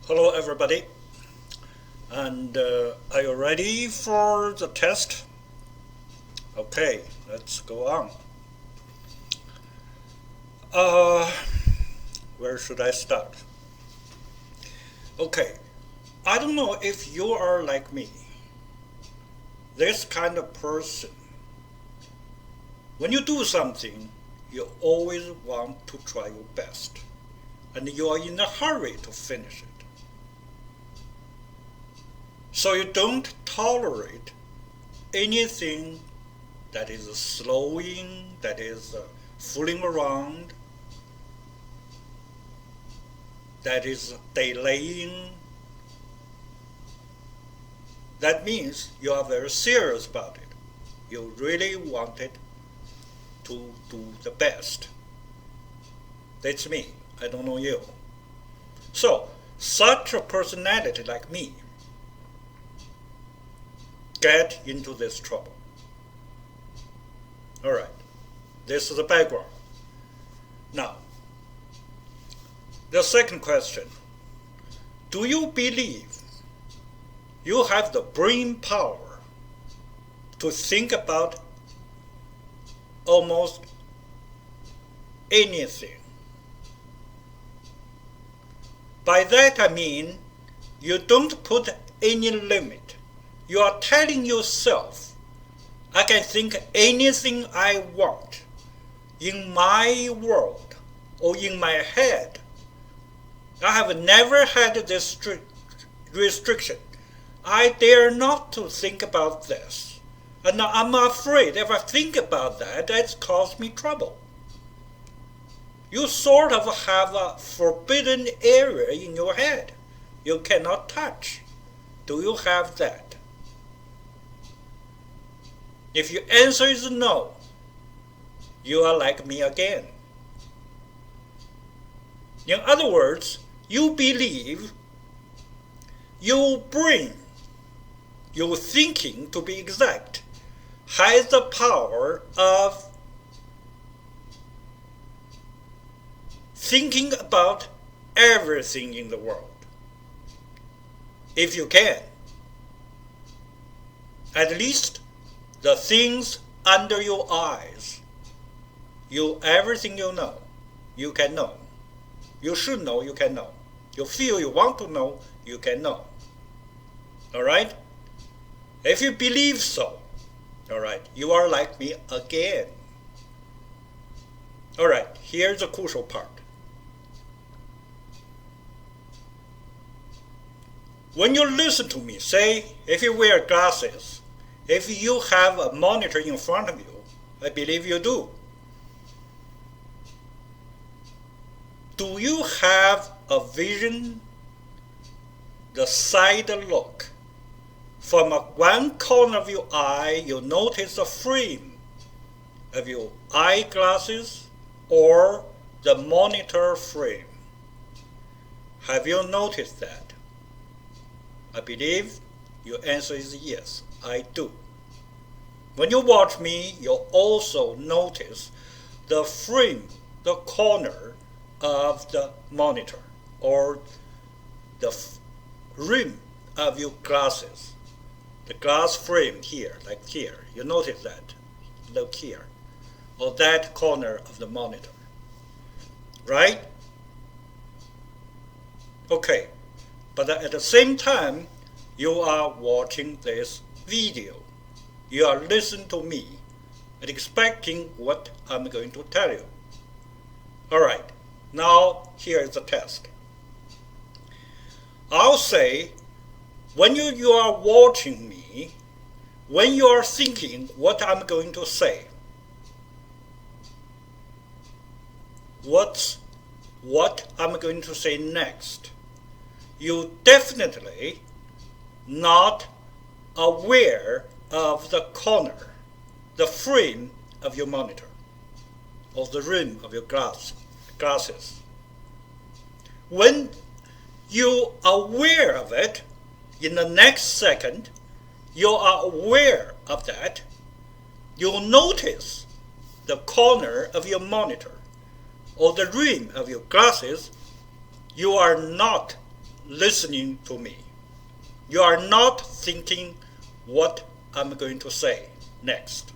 Hello everybody, and are you ready for the test? Okay, let's go on. Uh, where should I start? Okay, I don't know if you are like me. This kind of person. When you do something, you always want to try your best, and you are in a hurry to finish it. So you don't tolerate anything that is slowing, that is fooling around, that is delaying. That means you are very serious about it. You really want it to do the best. That's me. I don't know you. So, such a personality like me get into this trouble. Alright, this is the background. Now, the second question. Do you believe you have the brain power to think about almost anything? By that I mean you don't put any limit. You are telling yourself, I can think anything I want in my world or in my head. I have never had this restriction. I dare not to think about this. And I'm afraid if I think about that, that's caused me trouble. You sort of have a forbidden area in your head you cannot touch. Do you have that? If your answer is no, you are like me again. In other words, you believe your brain, your thinking to be exact, has the power of thinking about everything in the world. If you can, at least the things under your eyes, everything you know, you can know. You should know, you can know. You feel you want to know, you can know. Alright? If you believe so, alright, you are like me again. Alright, here's the crucial part. When you listen to me, say, if you wear glasses, if you have a monitor in front of you, I believe you do. Do you have a vision, the side look? From one corner of your eye, you notice the frame of your eyeglasses or the monitor frame. Have you noticed that? I believe your answer is yes, I do. When you watch me, you'll also notice the frame, the corner of the monitor or the rim of your glasses. The glass frame here, like here, you notice that. Look here. Or that corner of the monitor. Right? Okay. But at the same time, you are watching this video. You are listening to me and expecting what I'm going to tell you. Alright, now here is the test. I'll say, when you are watching me, when you are thinking what I'm going to say, what I'm going to say next, you definitely not aware of the corner, the frame of your monitor, or the rim of your glasses. When you are aware of it, in the next second, you are aware of that, you'll notice the corner of your monitor or the rim of your glasses. You are not listening to me. You are not thinking what I'm going to say next.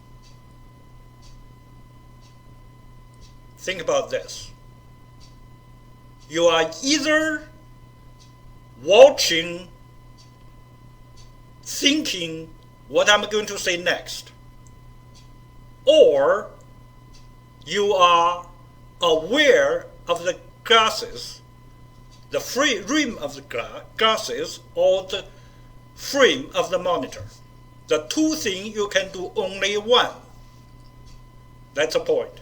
Think about this. You are either watching, thinking what I'm going to say next, or you are aware of the glasses, the rim of the glasses, or the frame of the monitor. The two things you can do only one. That's the point.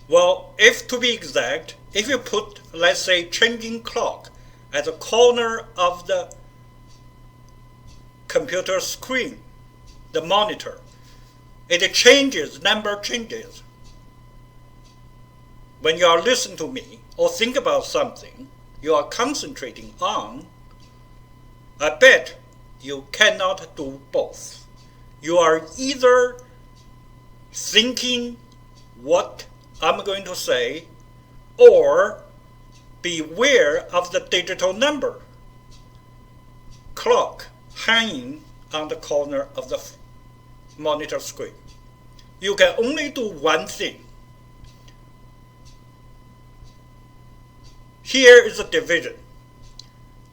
Well, if to be exact, if you put, let's say, changing clock at the corner of the computer screen, the monitor, it changes, number changes. When you are listening to me or think about something you are concentrating on, I bet you cannot do both. You are either thinking what I'm going to say, or beware of the digital number clock hanging on the corner of the monitor screen. You can only do one thing. Here is a division.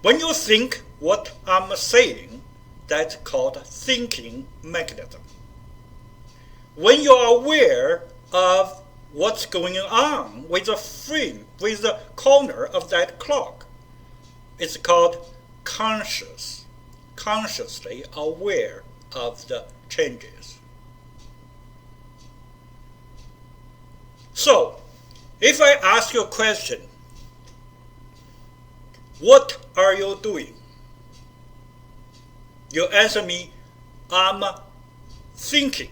When you think what I'm saying, that's called thinking mechanism. When you are aware of what's going on with the frame, with the corner of that clock, it's called consciously aware of the changes. So, if I ask you a question, what are you doing? You answer me, I'm thinking.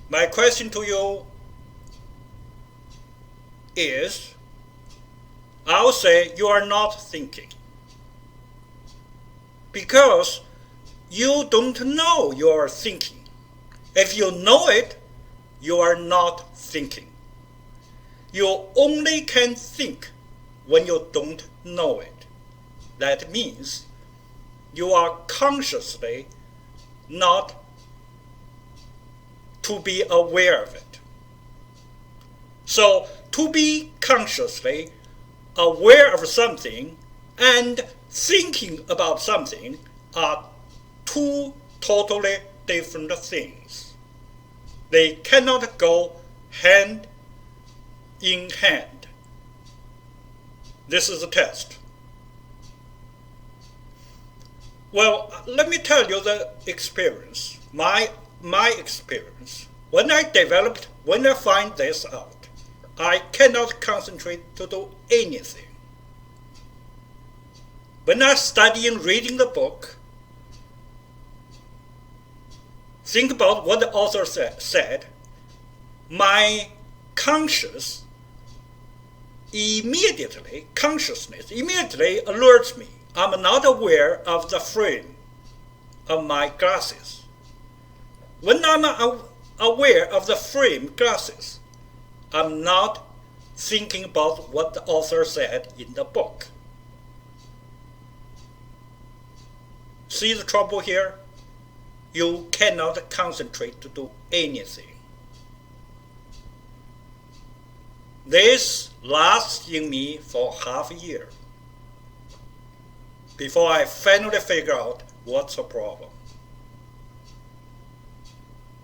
My question to you is, I'll say you are not thinking. Because you don't know you are thinking. If you know it, you are not thinking. You only can think when you don't know it. That means you are consciously not to be aware of it. So, to be consciously aware of something and thinking about something are two totally different things. They cannot go hand in hand. This is a test. Well, let me tell you the experience. My experience. When I find this out, I cannot concentrate to do anything. When I study and reading the book, think about what the author said, my consciousness immediately alerts me. I'm not aware of the frame of my glasses. When I'm aware of the frame glasses, I'm not thinking about what the author said in the book. See the trouble here? You cannot concentrate to do anything. This lasts in me for half a year before I finally figure out what's the problem.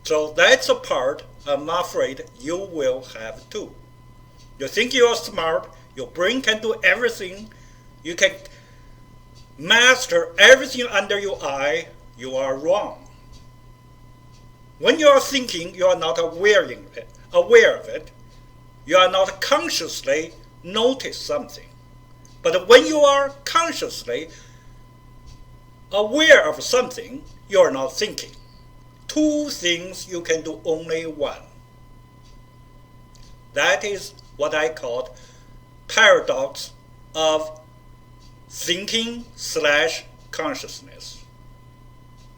So that's a part I'm afraid you will have too. You think you are smart, your brain can do everything, you can master everything under your eye, you are wrong. When you are thinking, you are not aware of it. You are not consciously notice something. But when you are consciously aware of something, you are not thinking. Two things you can do only one. That is what I call paradox of thinking/consciousness.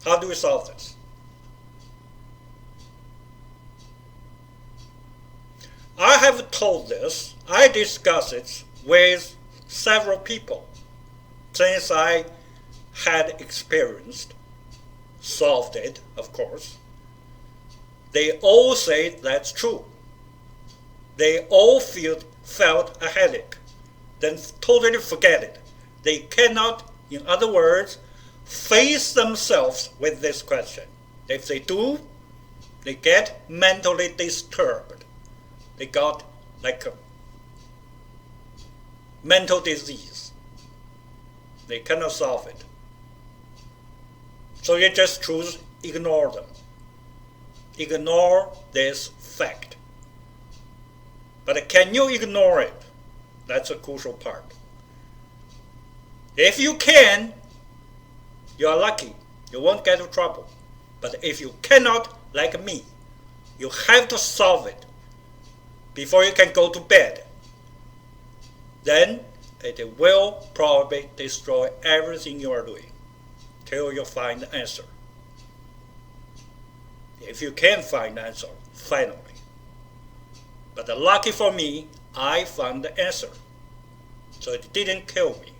How do we solve this? I have told this, I discussed it with several people since I had experienced, solved it, of course. They all say that's true. They all felt a headache, then totally forget it. They cannot, in other words, face themselves with this question. If they do, they get mentally disturbed. They got like a mental disease. They cannot solve it. So you just choose ignore them. Ignore this fact. But can you ignore it? That's a crucial part. If you can, you are lucky. You won't get into trouble. But if you cannot, like me, you have to solve it before you can go to bed. Then it will probably destroy everything you are doing till you find the answer. If you can find the answer, finally. But lucky for me, I found the answer. So it didn't kill me.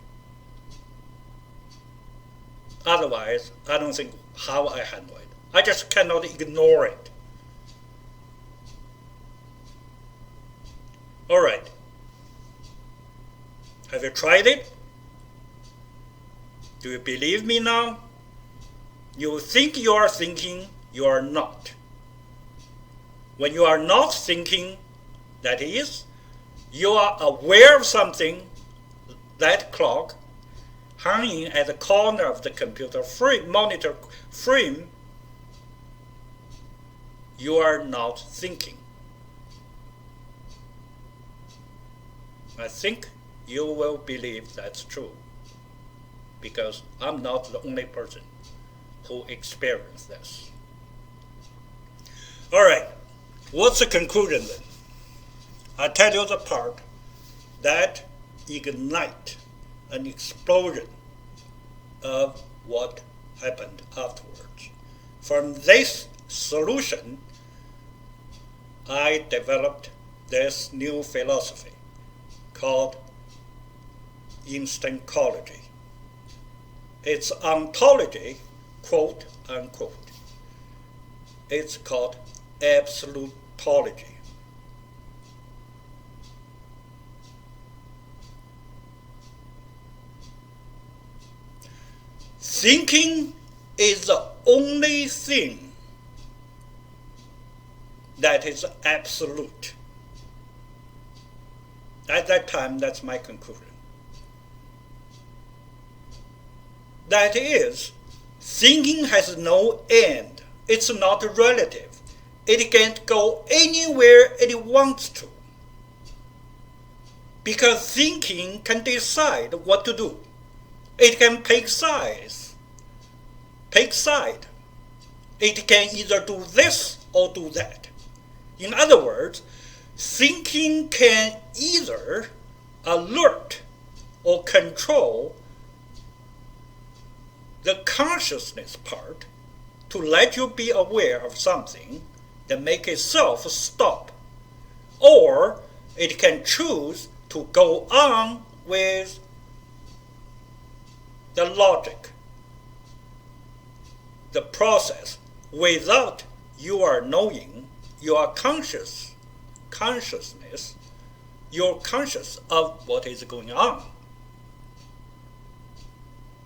Otherwise, I don't think how I handle it. I just cannot ignore it. All right. Have you tried it? Do you believe me now? You think you are thinking, you are not. When you are not thinking, that is, you are aware of something, that clock, hanging at the corner of the computer frame, monitor frame, you are not thinking. I think you will believe that's true, because I'm not the only person who experienced this. All right, what's the conclusion then? I tell you the part that ignite an explosion of what happened afterwards. From this solution, I developed this new philosophy called Instancology. It's ontology, quote unquote. It's called absolutology. Thinking is the only thing that is absolute. At that time, that's my conclusion. That is, thinking has no end. It's not relative. It can't go anywhere it wants to. Because thinking can decide what to do. It can take sides. Take side. It can either do this or do that. In other words, thinking can either alert or control the consciousness part to let you be aware of something that make itself stop. Or it can choose to go on with the logic, the process, without you are knowing, you are consciousness, you're conscious of what is going on.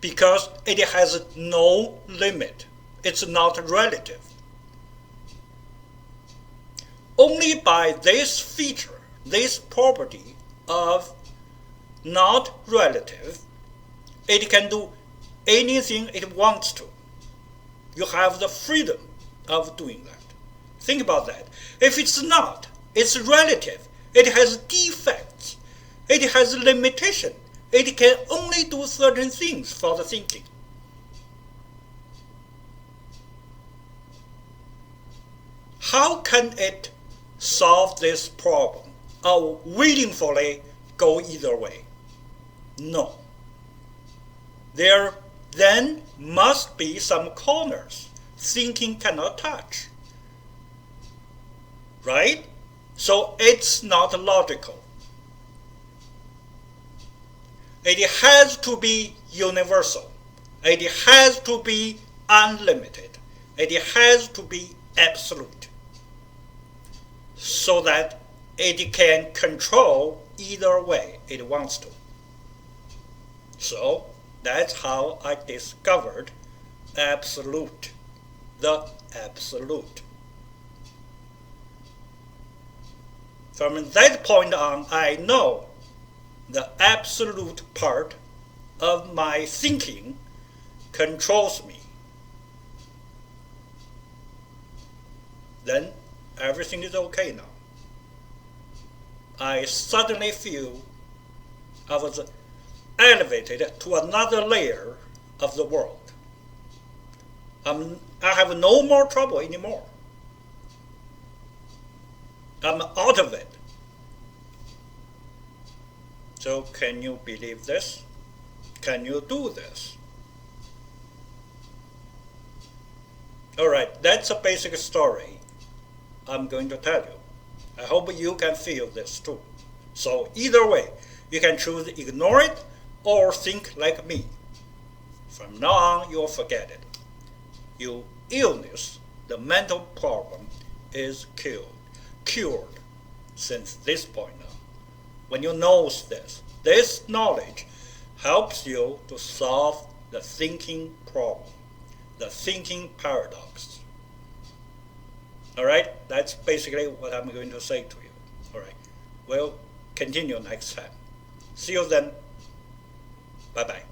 Because it has no limit. It's not relative. Only by this feature, this property of not relative, it can do anything it wants to. You have the freedom of doing that. Think about that. If it's not, it's relative. It has defects. It has limitation. It can only do certain things for the thinking. How can it solve this problem or willingly go either way? No. There then must be some corners thinking cannot touch. Right? So it's not logical. It has to be universal. It has to be unlimited. It has to be absolute, so that it can control either way it wants to. So that's how I discovered absolute, the absolute. From that point on, I know the absolute part of my thinking controls me. Then everything is okay now. I suddenly feel I was elevated to another layer of the world. I have no more trouble anymore. I'm out of it. So can you believe this? Can you do this? Alright, that's a basic story I'm going to tell you. I hope you can feel this too. So either way, you can choose ignore it or think like me. From now on, you'll forget it. Your illness, the mental problem, is cured since this point on. When you know this knowledge helps you to solve the thinking problem, the thinking paradox. Alright, that's basically what I'm going to say to you. Alright, we'll continue next time. See you then. Bye-bye.